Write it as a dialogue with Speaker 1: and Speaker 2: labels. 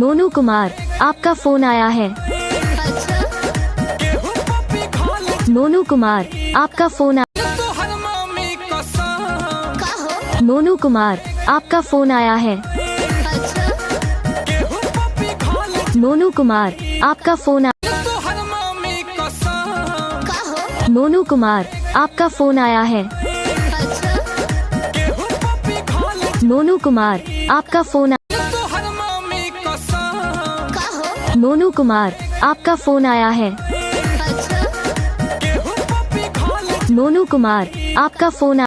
Speaker 1: मोनू कुमार, आपका फोन आया है। मोनू कुमार, आपका फोन मोनू कुमार, आपका फोन आया है। मोनू कुमार, आपका फोन मोनू कुमार, आपका फोन आया है। मोनू कुमार, आपका फोन मोनू कुमार, आपका फोन आया है। मोनू कुमार, आपका फोन